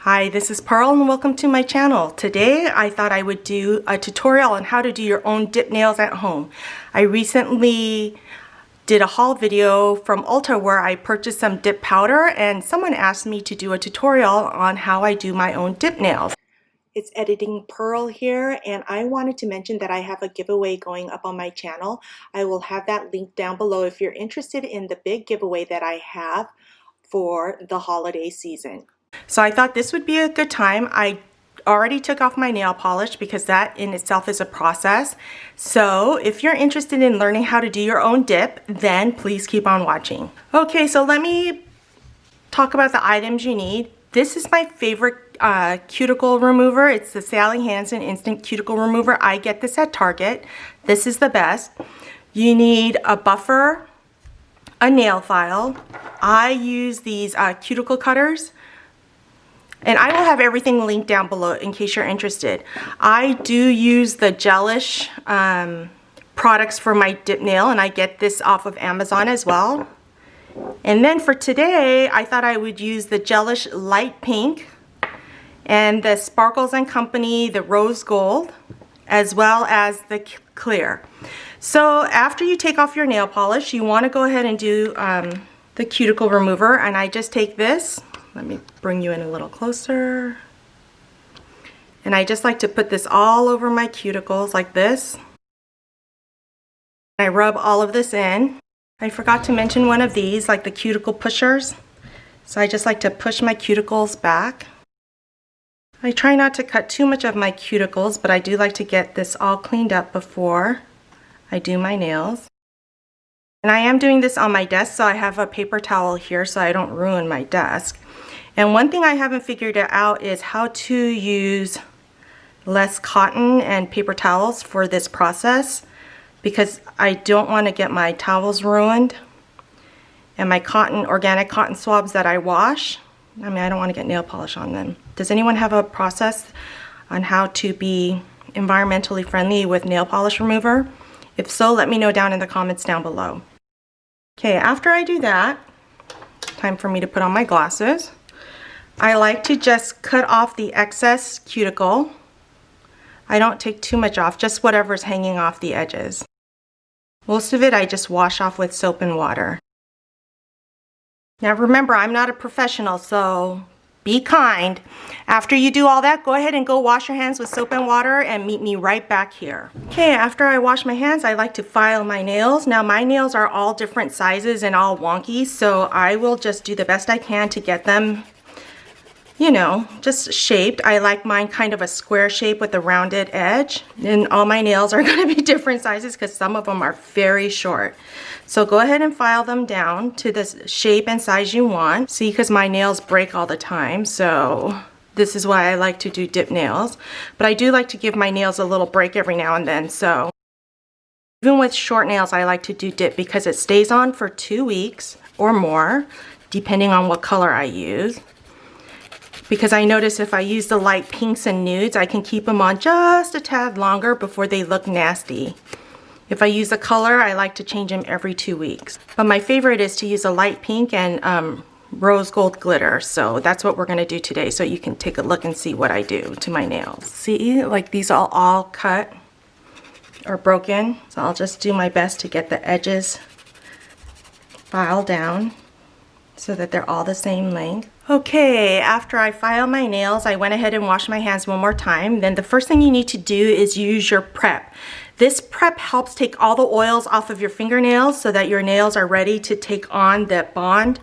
Hi, this is Pearl and welcome to my channel. Today I thought I would do a tutorial on how to do your own dip nails at home. I recently did a haul video from Ulta where I purchased some dip powder and someone asked me to do a tutorial on how I do my own dip nails. It's Editing Pearl here, and I wanted to mention that I have a giveaway going up on my channel. I will have that link down below if you're interested in the big giveaway that I have for the holiday season. So I thought this would be a good time. I already took off my nail polish because that in itself is a process. So if you're interested in learning how to do your own dip, then please keep on watching. Okay, so let me talk about the items you need. This is my favorite cuticle remover. It's the Sally Hansen Instant Cuticle Remover. I get this at Target. This is the best. You need a buffer, a nail file. I use these cuticle cutters. And I will have everything linked down below in case you're interested. I do use the Gelish products for my dip nail, and I get this off of Amazon as well. And then for today, I thought I would use the Gelish Light Pink and the Sparkles & Company, the Rose Gold, as well as the Clear. So after you take off your nail polish, you want to go ahead and do the cuticle remover, and I just take this. Let me bring you in a little closer. And I just like to put this all over my cuticles like this. I rub all of this in. I forgot to mention one of these, like the cuticle pushers. So I just like to push my cuticles back. I try not to cut too much of my cuticles, but I do like to get this all cleaned up before I do my nails. And I am doing this on my desk, so I have a paper towel here so I don't ruin my desk. And one thing I haven't figured out is how to use less cotton and paper towels for this process, because I don't want to get my towels ruined and my organic cotton swabs that I wash. I mean, I don't want to get nail polish on them. Does anyone have a process on how to be environmentally friendly with nail polish remover? If so, let me know down in the comments down below. Okay, after I do that, time for me to put on my glasses. I like to just cut off the excess cuticle. I don't take too much off, just whatever's hanging off the edges. Most of it I just wash off with soap and water. Now remember, I'm not a professional, so be kind. After you do all that, go ahead and go wash your hands with soap and water and meet me right back here. Okay, after I wash my hands, I like to file my nails. Now my nails are all different sizes and all wonky, so I will just do the best I can to get them, you know, just shaped. I like mine kind of a square shape with a rounded edge. And all my nails are going to be different sizes because some of them are very short. So go ahead and file them down to the shape and size you want. See, because my nails break all the time, so this is why I like to do dip nails. But I do like to give my nails a little break every now and then. So even with short nails, I like to do dip because it stays on for 2 weeks or more, depending on what color I use. Because I notice if I use the light pinks and nudes, I can keep them on just a tad longer before they look nasty. If I use a color, I like to change them every 2 weeks. But my favorite is to use a light pink and rose gold glitter. So that's what we're going to do today. So you can take a look and see what I do to my nails. See, like these are all cut or broken. So I'll just do my best to get the edges filed down so that they're all the same length. Okay, after I file my nails, I went ahead and washed my hands one more time. Then the first thing you need to do is use your prep. This prep helps take all the oils off of your fingernails so that your nails are ready to take on the bond,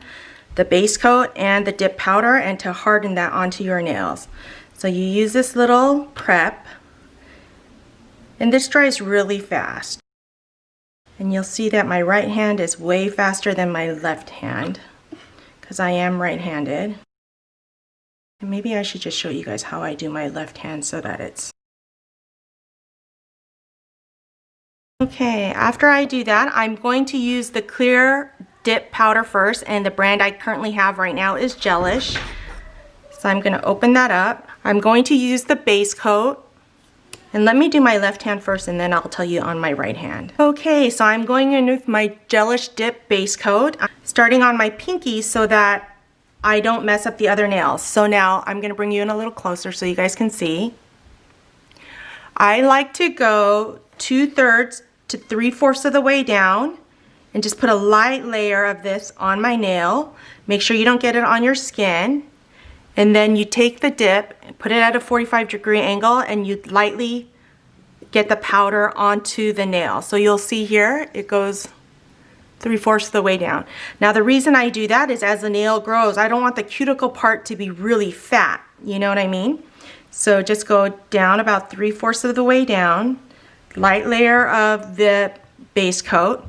the base coat, and the dip powder, and to harden that onto your nails. So you use this little prep, and this dries really fast. And you'll see that my right hand is way faster than my left hand, because I am right-handed. And maybe I should just show you guys how I do my left hand so that it's... Okay, after I do that, I'm going to use the clear dip powder first, and the brand I currently have right now is Gelish. So I'm going to open that up. I'm going to use the base coat. And let me do my left hand first, and then I'll tell you on my right hand. Okay, so I'm going in with my Gelish Dip base coat, starting on my pinky so that I don't mess up the other nails. So now I'm going to bring you in a little closer so you guys can see. I like to go 2/3 to 3/4 of the way down and just put a light layer of this on my nail. Make sure you don't get it on your skin. And then you take the dip and put it at a 45-degree angle and you lightly get the powder onto the nail. So you'll see here it goes 3/4 of the way down. Now the reason I do that is as the nail grows, I don't want the cuticle part to be really fat. You know what I mean? So just go down about 3/4 of the way down, light layer of the base coat.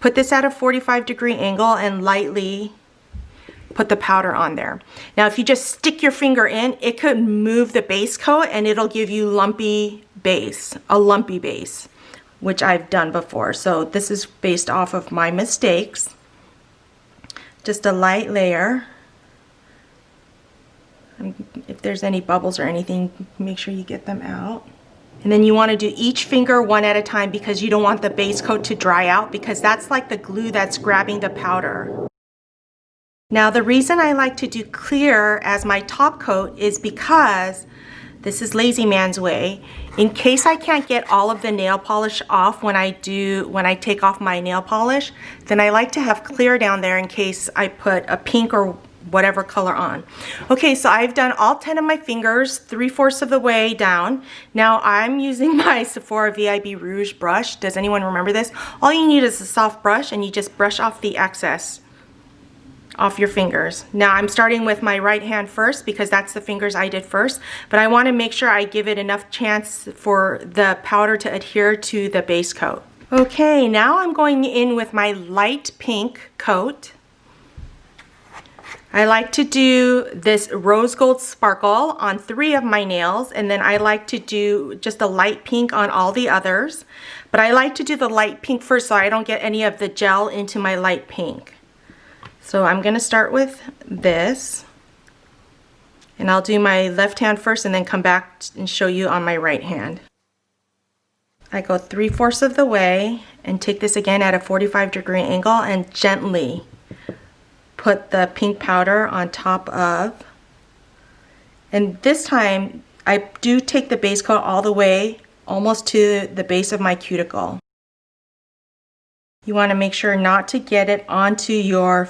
Put this at a 45-degree angle and lightly put the powder on there. Now if you just stick your finger in, it could move the base coat and it'll give you lumpy base, a lumpy base, which I've done before. So this is based off of my mistakes. Just a light layer. If there's any bubbles or anything, make sure you get them out. And then you want to do each finger one at a time because you don't want the base coat to dry out, because that's like the glue that's grabbing the powder. Now the reason I like to do clear as my top coat is because this is lazy man's way. In case I can't get all of the nail polish off when I take off my nail polish, then I like to have clear down there in case I put a pink or whatever color on. Okay, so I've done all 10 of my fingers 3/4 of the way down. Now I'm using my Sephora VIB Rouge brush. Does anyone remember this? All you need is a soft brush and you just brush off the excess off your fingers. Now I'm starting with my right hand first because that's the fingers I did first, but I want to make sure I give it enough chance for the powder to adhere to the base coat. Okay, now I'm going in with my light pink coat. I like to do this rose gold sparkle on 3 of my nails, and then I like to do just a light pink on all the others. But I like to do the light pink first so I don't get any of the gel into my light pink. So I'm going to start with this, and I'll do my left hand first and then come back and show you on my right hand. I go 3/4 of the way and take this again at a 45-degree angle and gently put the pink powder on top of, and this time I do take the base coat all the way almost to the base of my cuticle. You want to make sure not to get it onto your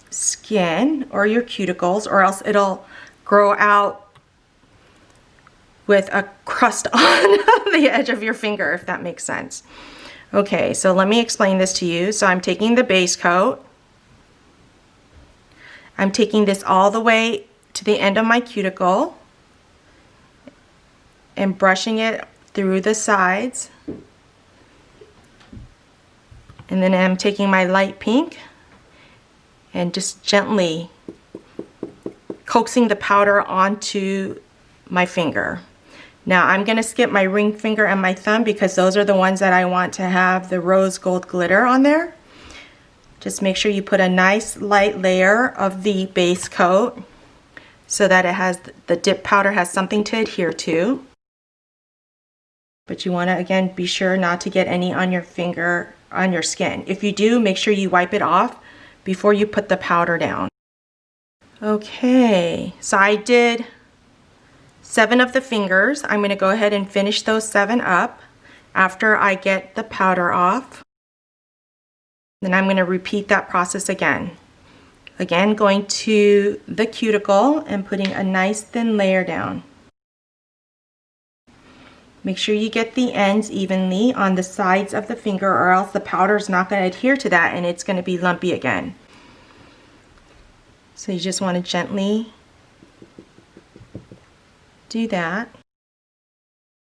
skin or your cuticles, or else it'll grow out with a crust on the edge of your finger, if that makes sense. Okay, so let me explain this to you. So I'm taking the base coat. I'm taking this all the way to the end of my cuticle and brushing it through the sides. And then I'm taking my light pink and just gently coaxing the powder onto my finger. Now I'm going to skip my ring finger and my thumb because those are the ones that I want to have the rose gold glitter on there. Just make sure you put a nice light layer of the base coat so that it has the dip powder has something to adhere to. But you want to again be sure not to get any on your finger, on your skin. If you do, make sure you wipe it off before you put the powder down. Okay, so I did 7 of the fingers. I'm going to go ahead and finish those 7 up after I get the powder off. Then I'm going to repeat that process again. Again, going to the cuticle and putting a nice thin layer down. Make sure you get the ends evenly on the sides of the finger, or else the powder is not going to adhere to that and it's going to be lumpy again. So you just want to gently do that.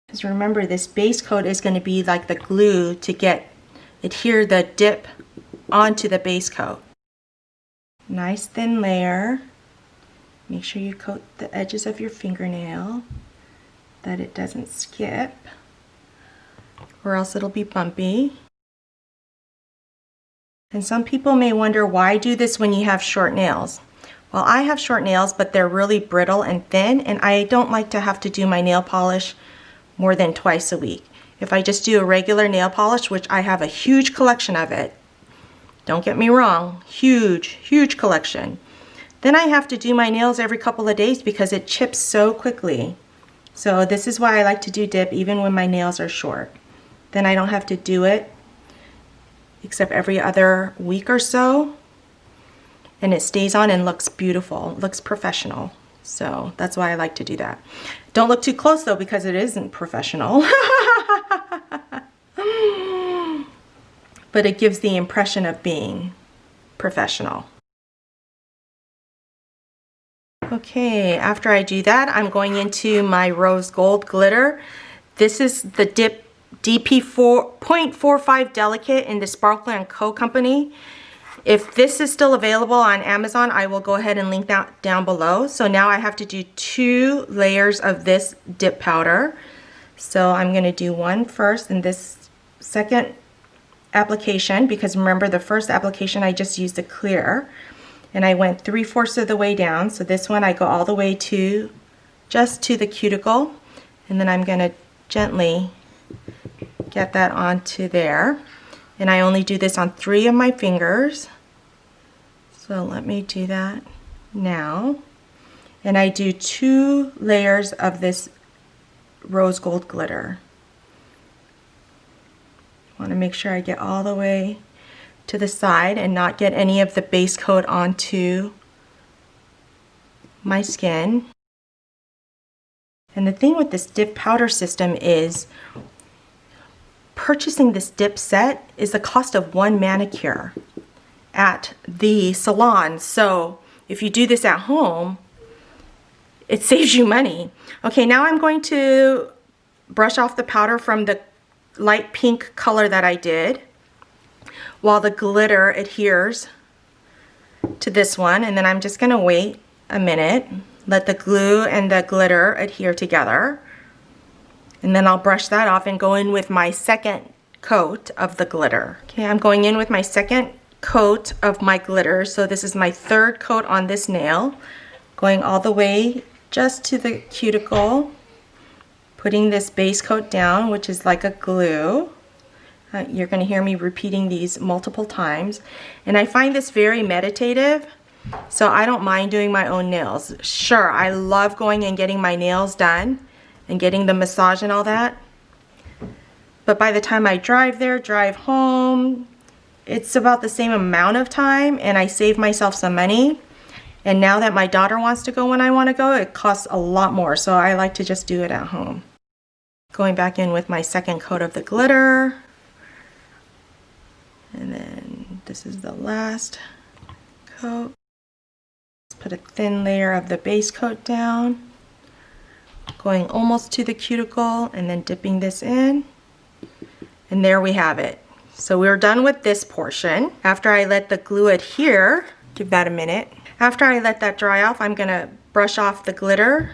Because remember, this base coat is going to be like the glue to adhere the dip onto the base coat. Nice thin layer. Make sure you coat the edges of your fingernail that it doesn't skip, or else it'll be bumpy. And some people may wonder, why do this when you have short nails? Well, I have short nails, but they're really brittle and thin, and I don't like to have to do my nail polish more than twice a week. If I just do a regular nail polish, which I have a huge collection of it, don't get me wrong, huge collection, Then I have to do my nails every couple of days because it chips so quickly. So this is why I like to do dip even when my nails are short. Then I don't have to do it except every other week or so. And it stays on and looks beautiful, looks professional. So that's why I like to do that. Don't look too close though because it isn't professional. But it gives the impression of being professional. Okay, after I do that, I'm going into my rose gold glitter. This is the dip DP 0.45 Delicate in the Sparkle & Co. company. If this is still available on Amazon, I will go ahead and link that down below. So now I have to do 2 layers of this dip powder. So I'm going to do one first in this second application, because remember the first application I just used the clear. And I went 3/4 of the way down. So this one I go all the way to just to the cuticle. And then I'm going to gently get that onto there. And I only do this on 3 of my fingers. So let me do that now. And I do 2 layers of this rose gold glitter. I want to make sure I get all the way to the side and not get any of the base coat onto my skin. And the thing with this dip powder system is purchasing this dip set is the cost of 1 manicure at the salon. So if you do this at home, it saves you money. Okay, now I'm going to brush off the powder from the light pink color that I did while the glitter adheres to this one. And then I'm just going to wait a minute, let the glue and the glitter adhere together. And then I'll brush that off and go in with my second coat of the glitter. Okay, I'm going in with my second coat of my glitter. So this is my 3rd coat on this nail, going all the way just to the cuticle, putting this base coat down, which is like a glue. You're going to hear me repeating these multiple times. And I find this very meditative, so I don't mind doing my own nails. Sure, I love going and getting my nails done and getting the massage and all that. But by the time I drive home, it's about the same amount of time and I save myself some money. And now that my daughter wants to go when I want to go, it costs a lot more. So I like to just do it at home. Going back in with my second coat of the glitter. And then this is the last coat. Let's put a thin layer of the base coat down. Going almost to the cuticle and then dipping this in. And there we have it. So we're done with this portion. After I let the glue adhere, give that a minute. After I let that dry off, I'm gonna brush off the glitter.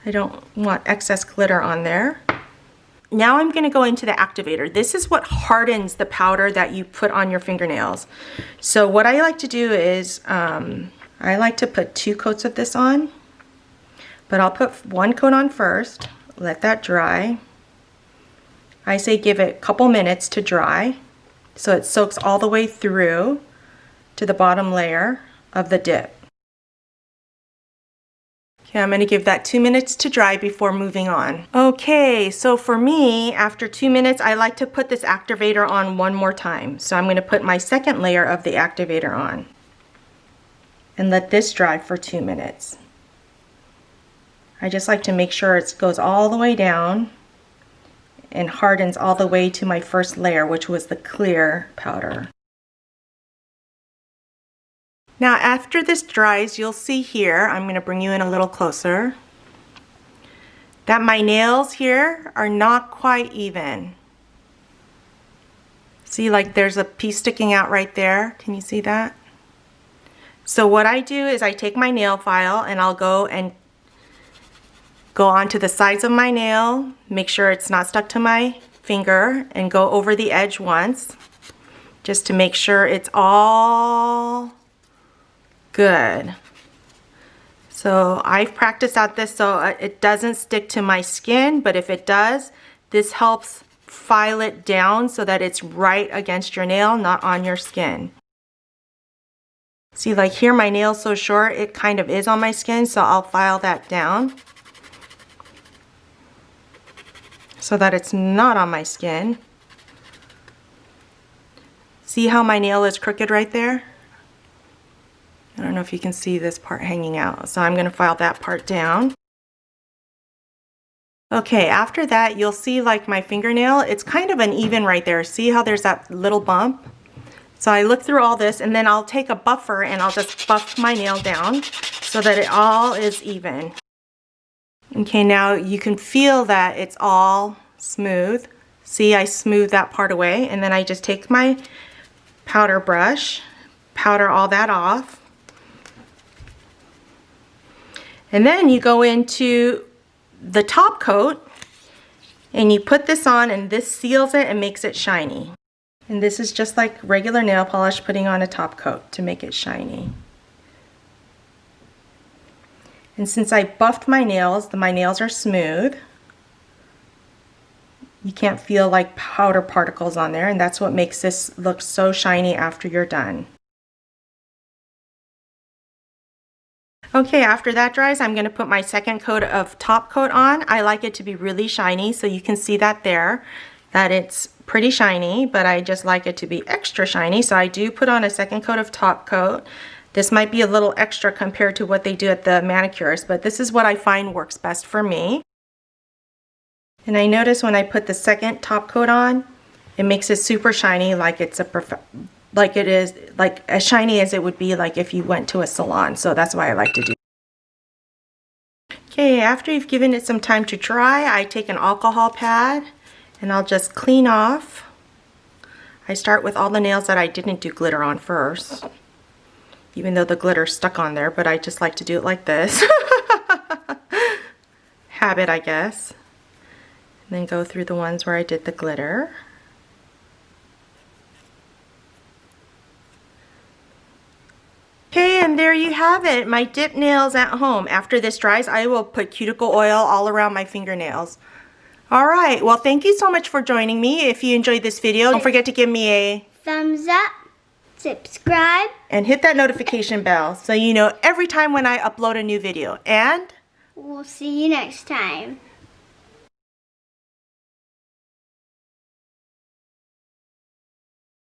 I don't want excess glitter on there. Now I'm gonna go into the activator. This is what hardens the powder that you put on your fingernails. So what I like to do is, I like to put 2 coats of this on, but I'll put 1 coat on first, let that dry. I say give it a couple minutes to dry so it soaks all the way through to the bottom layer of the dip. Okay, I'm going to give that 2 minutes to dry before moving on. Okay, so for me, after 2 minutes, I like to put this activator on one more time. So I'm going to put my second layer of the activator on and let this dry for 2 minutes. I just like to make sure it goes all the way down and hardens all the way to my first layer, which was the clear powder. Now after this dries, you'll see here, I'm going to bring you in a little closer, that my nails here are not quite even. See, like there's a piece sticking out right there. Can you see that? So what I do is I take my nail file and I'll go onto the sides of my nail, make sure it's not stuck to my finger, and go over the edge once just to make sure it's all good. So I've practiced at this so it doesn't stick to my skin, but if it does, this helps file it down so that it's right against your nail, not on your skin. See, like here my nail's so short, it kind of is on my skin, so I'll file that down so that it's not on my skin. See how my nail is crooked right there? I don't know if you can see this part hanging out, so I'm going to file that part down. Okay, after that you'll see like my fingernail, it's kind of uneven right there. See how there's that little bump? So I look through all this and then I'll take a buffer and I'll just buff my nail down so that it all is even. Okay, now you can feel that it's all smooth. See, I smooth that part away and then I just take my powder brush, powder all that off. And then you go into the top coat and you put this on and this seals it and makes it shiny. And this is just like regular nail polish putting on a top coat to make it shiny. And since I buffed my nails are smooth. You can't feel like powder particles on there, and that's what makes this look so shiny after you're done. Okay, after that dries, I'm going to put my second coat of top coat on. I like it to be really shiny, so you can see that there, that it's pretty shiny, but I just like it to be extra shiny, so I do put on a second coat of top coat. This might be a little extra compared to what they do at the manicurist, but this is what I find works best for me. And I notice when I put the second top coat on, it makes it super shiny, like it's like it is, like as shiny as it would be like if you went to a salon. So that's why I like to do. Okay, after you've given it some time to dry, I take an alcohol pad and I'll just clean off. I start with all the nails that I didn't do glitter on first, even though the glitter's stuck on there, but I just like to do it like this. Habit, I guess. And then go through the ones where I did the glitter. Okay, and there you have it, my dip nails at home. After this dries, I will put cuticle oil all around my fingernails. Alright, well thank you so much for joining me. If you enjoyed this video, don't forget to give me a thumbs up, subscribe, and hit that notification bell so you know every time when I upload a new video. And we'll see you next time.